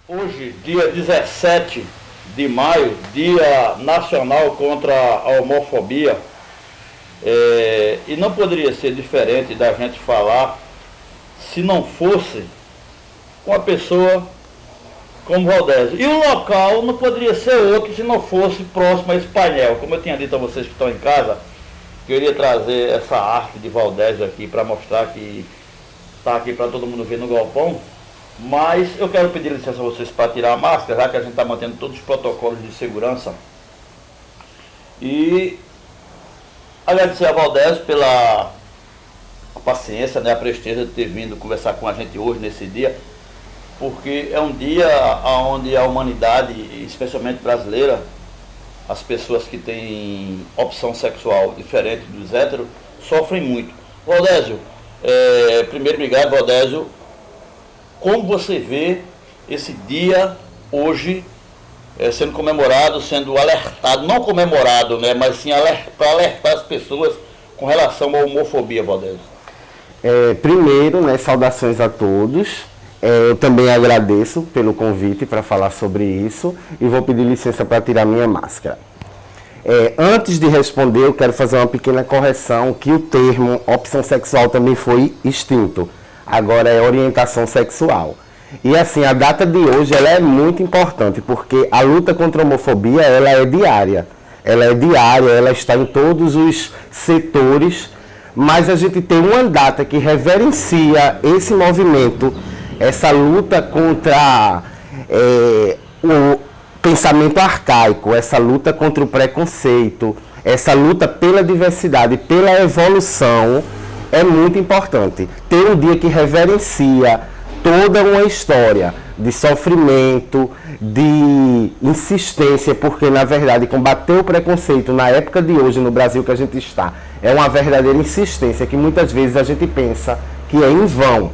Hoje, dia 17 de maio, Dia Nacional contra a Homofobia, e não poderia ser diferente da gente falar se não fosse uma pessoa como Valdésio. E o local não poderia ser outro se não fosse próximo a esse painel. Como eu tinha dito a vocês que estão em casa, queria trazer essa arte de Valdésio aqui para mostrar que está aqui para todo mundo ver no galpão. Mas eu quero pedir licença a vocês para tirar a máscara, já que a gente está mantendo todos os protocolos de segurança. E agradecer a Valdésio pela paciência, né, a presteza de ter vindo conversar com a gente hoje, nesse dia, porque é um dia onde a humanidade, especialmente brasileira, as pessoas que têm opção sexual diferente dos héteros, sofrem muito. Valdésio, primeiro, obrigado, Valdésio. Como você vê esse dia hoje sendo comemorado, sendo alertado, não comemorado, né, mas sim para alertar as pessoas com relação à homofobia, Valdésio? Primeiro, né, saudações a todos. Eu também agradeço pelo convite para falar sobre isso e vou pedir licença para tirar minha máscara. Antes de responder, eu quero fazer uma pequena correção, que o termo opção sexual também foi extinto. Agora é orientação sexual. E assim, a data de hoje ela é muito importante, porque a luta contra a homofobia ela é diária. Ela está em todos os setores, mas a gente tem uma data que reverencia esse movimento, essa luta contra o pensamento arcaico, essa luta contra o preconceito, essa luta pela diversidade, pela evolução. É muito importante ter um dia que reverencia toda uma história de sofrimento, de insistência, porque na verdade combater o preconceito na época de hoje no Brasil que a gente está é uma verdadeira insistência que muitas vezes a gente pensa que é em vão.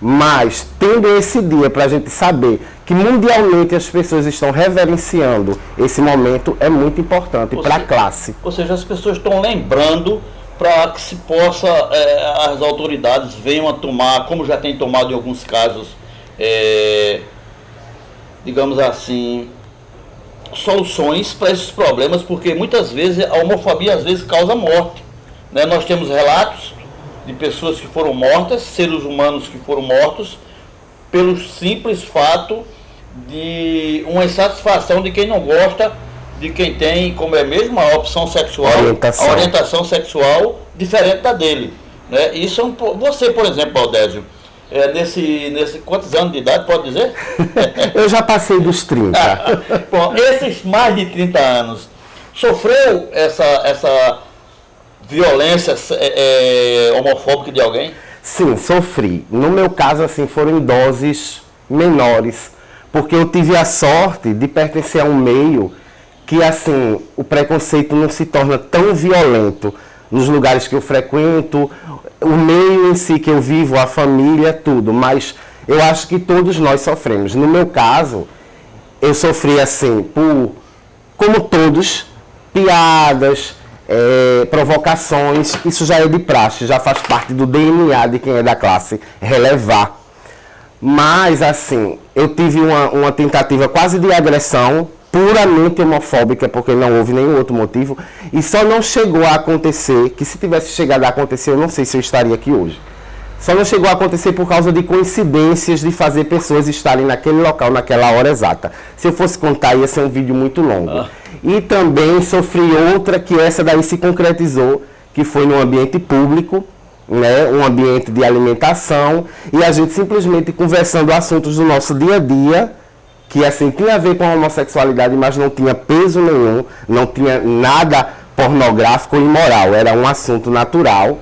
Mas tendo esse dia para a gente saber que mundialmente as pessoas estão reverenciando esse momento é muito importante para a classe. Ou seja, as pessoas estão lembrando para que se possa, as autoridades venham a tomar, como já tem tomado em alguns casos, digamos assim, soluções para esses problemas, porque muitas vezes a homofobia às vezes causa morte, né? Nós temos relatos de pessoas que foram mortas, seres humanos que foram mortos, pelo simples fato de uma insatisfação de quem não gosta, de quem tem, como é mesmo, a opção sexual, a orientação sexual diferente da dele, né? Isso você, por exemplo, Valdésio, nesse quantos anos de idade, pode dizer? Eu já passei dos 30. Bom, esses mais de 30 anos, sofreu essa violência homofóbica de alguém? Sim, sofri. No meu caso, assim, foram em doses menores, porque eu tive a sorte de pertencer a um meio que, assim, o preconceito não se torna tão violento nos lugares que eu frequento, o meio em si que eu vivo, a família, tudo, mas eu acho que todos nós sofremos. No meu caso, eu sofri, assim, como todos, piadas, provocações, isso já é de praxe, já faz parte do DNA de quem é da classe, relevar. Mas, assim, eu tive uma tentativa quase de agressão, puramente homofóbica, porque não houve nenhum outro motivo, e só não chegou a acontecer, que se tivesse chegado a acontecer, eu não sei se eu estaria aqui hoje. Só não chegou a acontecer por causa de coincidências de fazer pessoas estarem naquele local, naquela hora exata. Se eu fosse contar, ia ser um vídeo muito longo. E também sofri outra, que essa daí se concretizou, que foi no ambiente público, né, um ambiente de alimentação, e a gente simplesmente conversando assuntos do nosso dia a dia, que assim tinha a ver com a homossexualidade, mas não tinha peso nenhum, não tinha nada pornográfico ou imoral, era um assunto natural.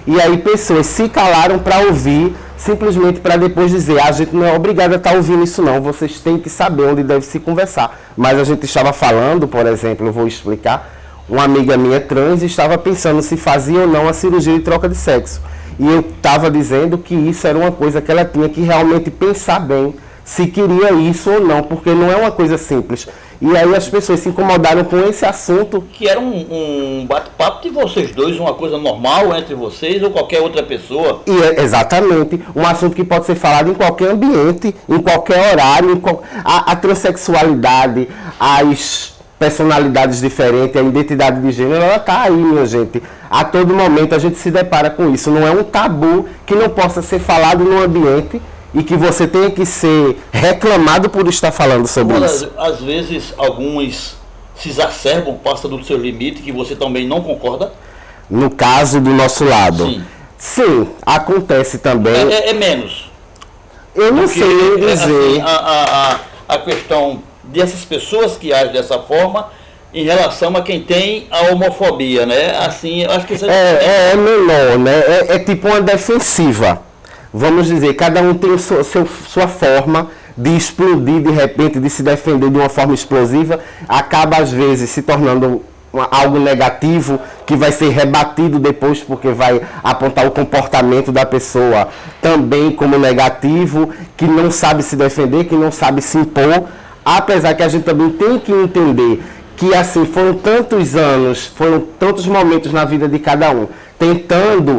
E aí pessoas se calaram para ouvir, simplesmente para depois dizer, a gente não é obrigado a estar ouvindo isso não, vocês têm que saber onde deve se conversar. Mas a gente estava falando, por exemplo, eu vou explicar, uma amiga minha trans estava pensando se fazia ou não a cirurgia de troca de sexo. E eu estava dizendo que isso era uma coisa que ela tinha que realmente pensar bem, se queria isso ou não, porque não é uma coisa simples. E aí as pessoas se incomodaram com esse assunto. Que era um bate-papo de vocês dois, uma coisa normal entre vocês ou qualquer outra pessoa. E exatamente, um assunto que pode ser falado em qualquer ambiente, em qualquer horário, a transexualidade, as personalidades diferentes, a identidade de gênero, ela está aí, minha gente. A todo momento a gente se depara com isso. Não é um tabu que não possa ser falado no ambiente e que você tenha que ser reclamado por estar falando sobre isso. Às vezes alguns se exacerbam, passam do seu limite, que você também não concorda? No caso do nosso lado. Sim. Sim, acontece também. É menos. Eu não sei nem dizer. Assim, a questão dessas pessoas que agem dessa forma em relação a quem tem a homofobia, né? Assim, eu acho que isso é menor, né? É tipo uma defensiva. Vamos dizer, cada um tem sua forma de explodir de repente, de se defender de uma forma explosiva, acaba às vezes se tornando algo negativo que vai ser rebatido depois porque vai apontar o comportamento da pessoa também como negativo, que não sabe se defender, que não sabe se impor, apesar que a gente também tem que entender que assim foram tantos anos, foram tantos momentos na vida de cada um, tentando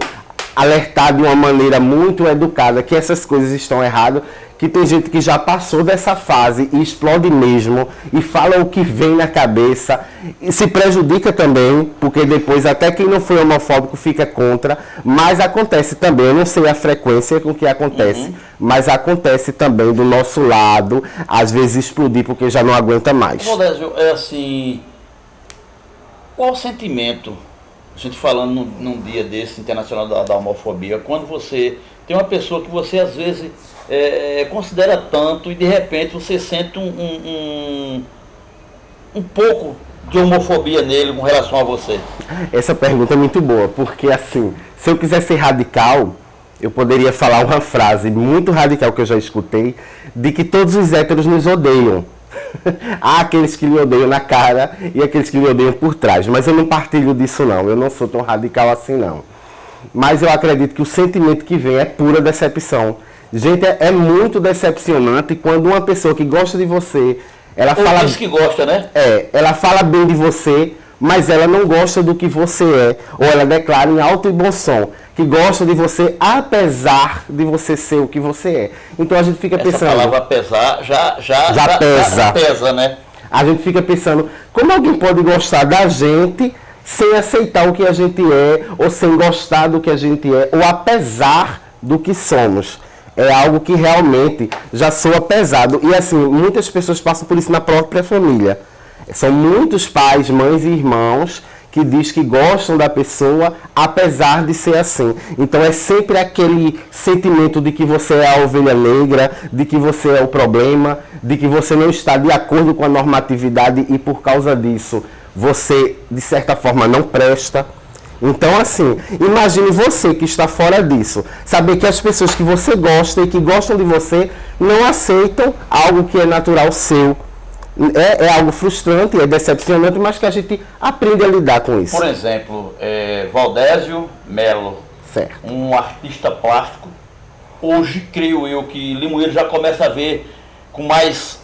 alertar de uma maneira muito educada que essas coisas estão erradas, que tem gente que já passou dessa fase e explode mesmo e fala o que vem na cabeça e se prejudica também, porque depois até quem não foi homofóbico fica contra, mas acontece também, eu não sei a frequência com que acontece, mas acontece também do nosso lado, às vezes explodir porque já não aguenta mais. Valdésio, é assim, qual o sentimento, a gente falando num dia desse internacional da homofobia, quando você tem uma pessoa que você às vezes considera tanto e de repente você sente um pouco de homofobia nele com relação a você? Essa pergunta é muito boa, porque assim, se eu quiser ser radical, eu poderia falar uma frase muito radical que eu já escutei, de que todos os héteros nos odeiam. Há aqueles que lhe odeiam na cara e aqueles que lhe odeiam por trás, mas eu não partilho disso não, eu não sou tão radical assim não. Mas eu acredito que o sentimento que vem é pura decepção. Gente, é muito decepcionante quando uma pessoa que gosta de você, ela fala... diz que gosta, né? Ela fala bem de você, mas ela não gosta do que você é. Ou ela declara em alto e bom som que gosta de você, apesar de você ser o que você é. Então a gente fica pensando... Essa palavra pesar já pesa, né? A gente fica pensando, como alguém pode gostar da gente sem aceitar o que a gente é, ou sem gostar do que a gente é, ou apesar do que somos? É algo que realmente já soa pesado. E assim, muitas pessoas passam por isso na própria família. São muitos pais, mães e irmãos que diz que gostam da pessoa, apesar de ser assim. Então é sempre aquele sentimento de que você é a ovelha negra, de que você é o problema, de que você não está de acordo com a normatividade e por causa disso você, de certa forma, não presta. Então, assim, imagine você que está fora disso, saber que as pessoas que você gosta e que gostam de você não aceitam algo que é natural seu. É algo frustrante, é decepcionante, mas que a gente aprende a lidar com isso. Por exemplo, Valdésio Melo, certo, um artista plástico, hoje creio eu que Limoeiro já começa a ver com mais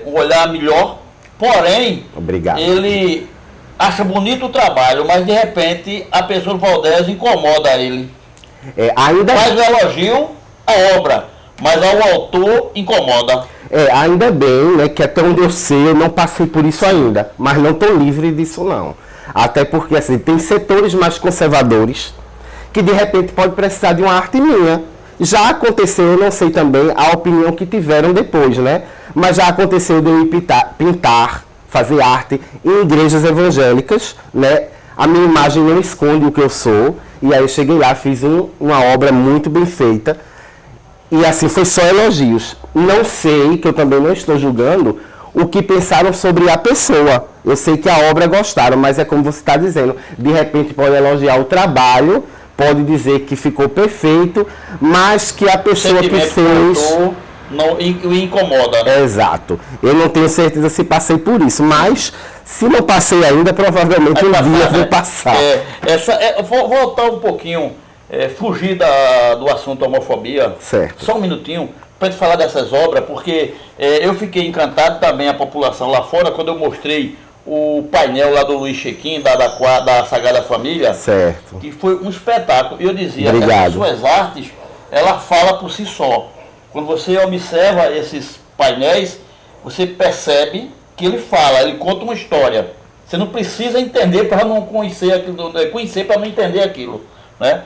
um olhar melhor, porém, obrigado, ele acha bonito o trabalho, mas de repente a pessoa do Valdésio incomoda ele. Faz o elogio à obra, mas ao autor incomoda. Ainda bem, né, que até onde eu sei, eu não passei por isso ainda, mas não estou livre disso não. Até porque assim, tem setores mais conservadores que de repente pode precisar de uma arte minha. Já aconteceu, eu não sei também a opinião que tiveram depois, né? Mas já aconteceu de eu ir pintar, fazer arte em igrejas evangélicas, né? A minha imagem não esconde o que eu sou, e aí eu cheguei lá, fiz uma obra muito bem feita, e assim foi só elogios. Não sei, que eu também não estou julgando, o que pensaram sobre a pessoa. Eu sei que a obra gostaram, mas é como você está dizendo, de repente pode elogiar o trabalho, pode dizer que ficou perfeito, mas que a pessoa que fez... não o incomoda, né? Exato. Eu não tenho certeza se passei por isso, mas se não passei ainda, provavelmente dia vou passar. Vou voltar um pouquinho, fugir do assunto homofobia, certo, só um minutinho, para gente falar dessas obras, porque eu fiquei encantado também, a população lá fora, quando eu mostrei o painel lá do Luiz Chequim, da Sagrada Família, certo, que foi um espetáculo. E eu dizia, obrigado, as suas artes, ela fala por si só. Quando você observa esses painéis, você percebe que ele fala, ele conta uma história. Você não precisa entender para não conhecer aquilo, conhecer para não entender aquilo, né?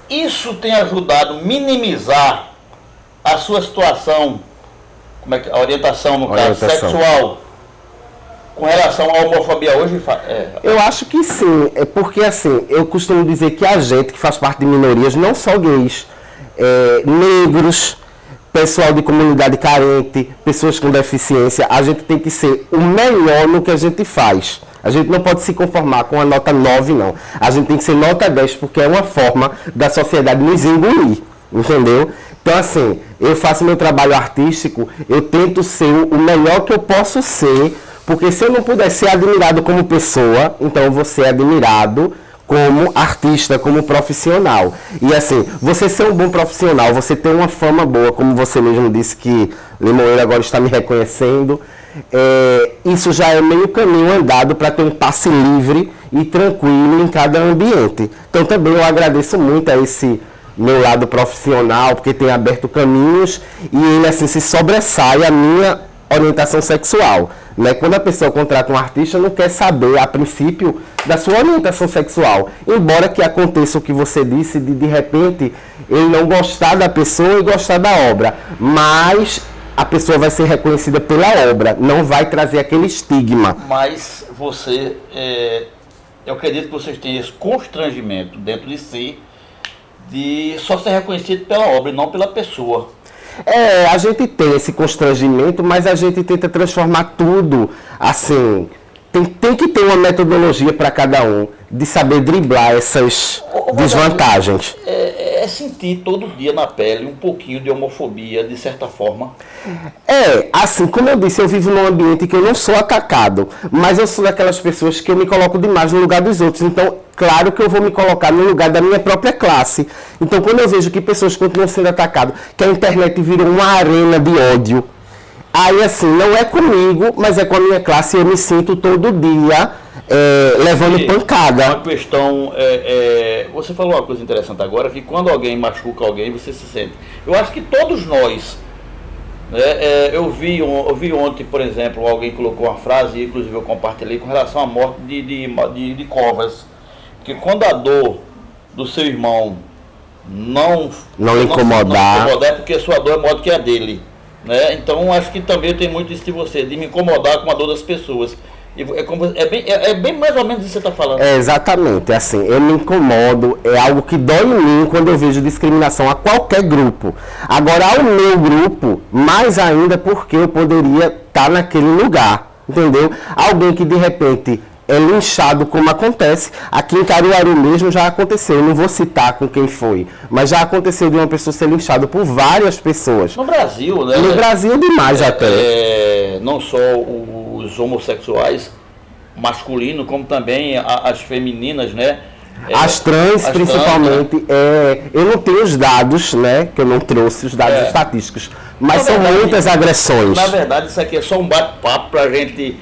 Isso tem ajudado a minimizar a sua situação, como é que, a orientação no caso sexual, com relação à homofobia hoje? Eu acho que sim, é porque assim, eu costumo dizer que a gente que faz parte de minorias, não só gays, negros, pessoal de comunidade carente, pessoas com deficiência, a gente tem que ser o melhor no que a gente faz. A gente não pode se conformar com a nota 9, não. A gente tem que ser nota 10, porque é uma forma da sociedade nos engolir, entendeu? Então, assim, eu faço meu trabalho artístico, eu tento ser o melhor que eu posso ser, porque se eu não puder ser admirado como pessoa, então eu vou ser admirado como artista, como profissional. E assim, você ser um bom profissional, você ter uma fama boa, como você mesmo disse que Limoeiro agora está me reconhecendo, isso já é meio caminho andado para ter um passe livre e tranquilo em cada ambiente. Então também eu agradeço muito a esse meu lado profissional, porque tem aberto caminhos e ele assim se sobressai a minha orientação sexual, né? Quando a pessoa contrata um artista, não quer saber, a princípio, da sua orientação sexual. Embora que aconteça o que você disse, de repente, ele não gostar da pessoa e gostar da obra. Mas a pessoa vai ser reconhecida pela obra, não vai trazer aquele estigma. Mas você, eu acredito que vocês têm esse constrangimento dentro de si, de só ser reconhecido pela obra e não pela pessoa. A gente tem esse constrangimento, mas a gente tenta transformar tudo, assim, tem que ter uma metodologia para cada um, de saber driblar essas desvantagens. É sentir todo dia na pele um pouquinho de homofobia, de certa forma. Assim, como eu disse, eu vivo num ambiente que eu não sou atacado, mas eu sou daquelas pessoas que eu me coloco demais no lugar dos outros, então, claro que eu vou me colocar no lugar da minha própria classe. Então, quando eu vejo que pessoas continuam sendo atacadas, que a internet virou uma arena de ódio, aí, assim, não é comigo, mas é com a minha classe, e eu me sinto todo dia levando pancada. Uma questão, você falou uma coisa interessante agora, que quando alguém machuca alguém, você se sente. Eu acho que todos nós, eu vi ontem, por exemplo, alguém colocou uma frase, inclusive eu compartilhei, com relação à morte de Covas, que quando a dor do seu irmão não lhe incomodar, é porque a sua dor é maior do que a dele. Né? Então acho que também tem muito isso de você, de me incomodar com a dor das pessoas. É bem mais ou menos isso que você está falando. Exatamente, assim, eu me incomodo, é algo que dói em mim quando eu vejo discriminação a qualquer grupo. Agora, ao meu grupo, mais ainda porque eu poderia estar naquele lugar, entendeu? Alguém que de repente é linchado, como acontece, aqui em Caruaru mesmo já aconteceu, eu não vou citar com quem foi, mas já aconteceu de uma pessoa ser linchada por várias pessoas. No Brasil, né? No Brasil demais até. Não só os homossexuais masculinos, como também as femininas, né? As trans, principalmente, eu não tenho os dados, né? Que eu não trouxe os dados estatísticos, mas são muitas agressões. Na verdade, isso aqui é só um bate-papo para a gente,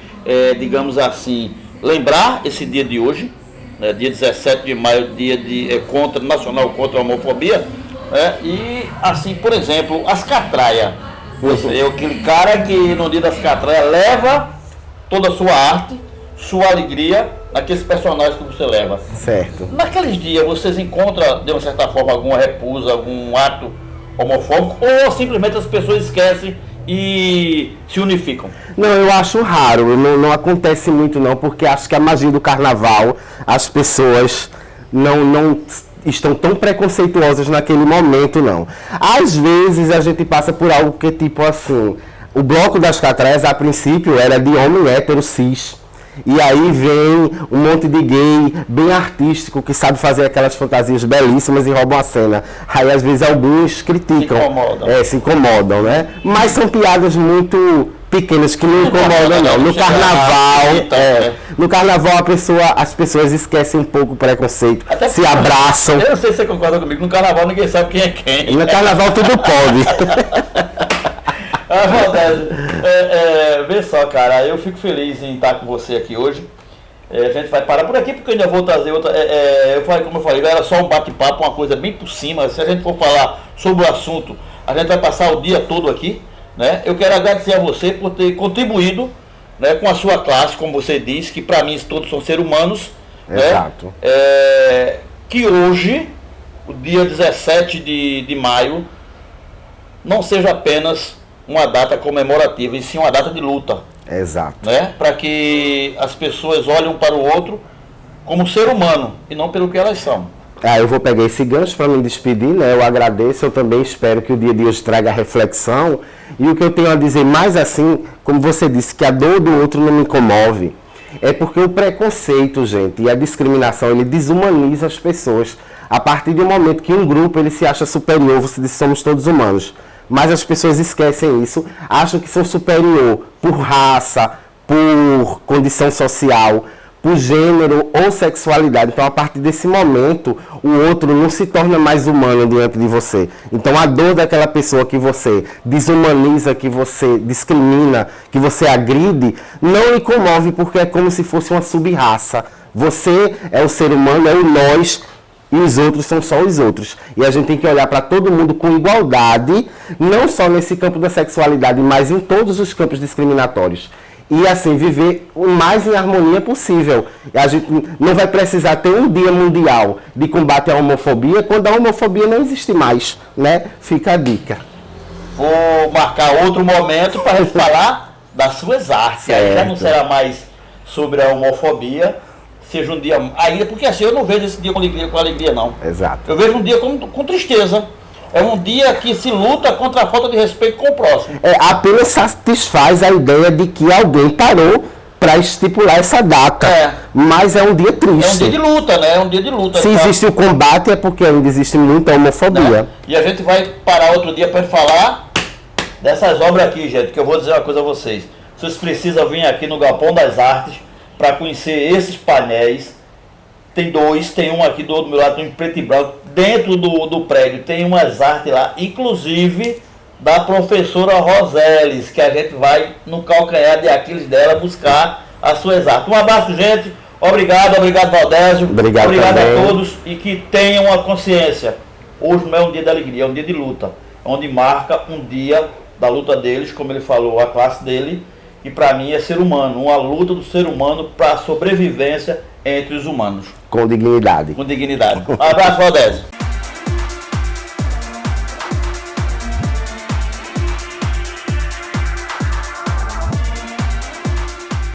digamos assim, lembrar esse dia de hoje, né, dia 17 de maio, dia nacional contra a homofobia, e assim, por exemplo, as catraias. Você é aquele cara que no dia das catraias leva toda a sua arte, sua alegria, naqueles personagens que você leva. Certo. Naqueles dias vocês encontram, de uma certa forma, alguma repusa, algum ato homofóbico, ou simplesmente as pessoas esquecem e se unificam? Não, eu acho raro, não acontece muito não, porque acho que a magia do carnaval, as pessoas não estão tão preconceituosas naquele momento, não. Às vezes a gente passa por algo que tipo assim, o bloco das catraias a princípio era de homem hétero cis, e aí vem um monte de gay bem artístico que sabe fazer aquelas fantasias belíssimas e roubam a cena. Aí às vezes alguns criticam, se incomodam, né? Mas são piadas muito pequenas que não incomodam, não. No carnaval, no carnaval as pessoas esquecem um pouco o preconceito, até se abraçam. Eu não sei se você concorda comigo, no carnaval ninguém sabe quem é quem. No carnaval tudo pode. Valdésio, vê só, cara, eu fico feliz em estar com você aqui hoje. A gente vai parar por aqui porque eu ainda vou trazer outra. Como eu falei, era só um bate-papo, uma coisa bem por cima. Se a gente for falar sobre o assunto, a gente vai passar o dia todo aqui, né? Eu quero agradecer a você por ter contribuído, né, com a sua classe, como você disse, que para mim todos são seres humanos. Exato. Né? Que hoje, o dia 17 de maio, não seja apenas uma data comemorativa, e sim uma data de luta. Exato. Né? Para que as pessoas olhem um para o outro como ser humano e não pelo que elas são. Eu vou pegar esse gancho para me despedir, né? Eu agradeço, eu também espero que o dia de hoje traga reflexão. E o que eu tenho a dizer mais assim, como você disse, que a dor do outro não me comove, é porque o preconceito, gente, e a discriminação, ele desumaniza as pessoas. A partir do momento que um grupo ele se acha superior, você diz que somos todos humanos. Mas as pessoas esquecem isso, acham que são superior por raça, por condição social, por gênero ou sexualidade. Então, a partir desse momento, o outro não se torna mais humano diante de você. Então, a dor daquela pessoa que você desumaniza, que você discrimina, que você agride, não lhe comove, porque é como se fosse uma sub-raça. Você é o ser humano, é o nós, e os outros são só os outros. E a gente tem que olhar para todo mundo com igualdade, não só nesse campo da sexualidade, mas em todos os campos discriminatórios. E assim, viver o mais em harmonia possível. A gente não vai precisar ter um dia mundial de combate à homofobia, quando a homofobia não existe mais, né? Fica a dica. Vou marcar outro momento para a gente falar das suas artes. Aí já não será mais sobre a homofobia, seja um dia ainda, porque assim, eu não vejo esse dia com alegria não. Exato. Eu vejo um dia com tristeza. É um dia que se luta contra a falta de respeito com o próximo. Apenas satisfaz a ideia de que alguém parou para estipular essa data. Mas é um dia triste. É um dia de luta, né? É um dia de luta. Se existe o combate é porque ainda existe muita homofobia. Né? E a gente vai parar outro dia para falar dessas obras aqui, gente, que eu vou dizer uma coisa a vocês. Vocês precisam vir aqui no Galpão das Artes para conhecer esses painéis. Tem dois, tem um aqui do meu lado, em preto e branco. Dentro do prédio tem umas artes lá, inclusive da professora Roseles, que a gente vai no calcanhar de Aquiles dela buscar as suas artes. Um abraço, gente. Obrigado, Valdésio. Obrigado a todos e que tenham a consciência. Hoje não é um dia de alegria, é um dia de luta, onde marca um dia da luta deles, como ele falou, a classe dele, e para mim é ser humano, uma luta do ser humano para a sobrevivência entre os humanos. Com dignidade. Com dignidade. Um abraço, Valdésio.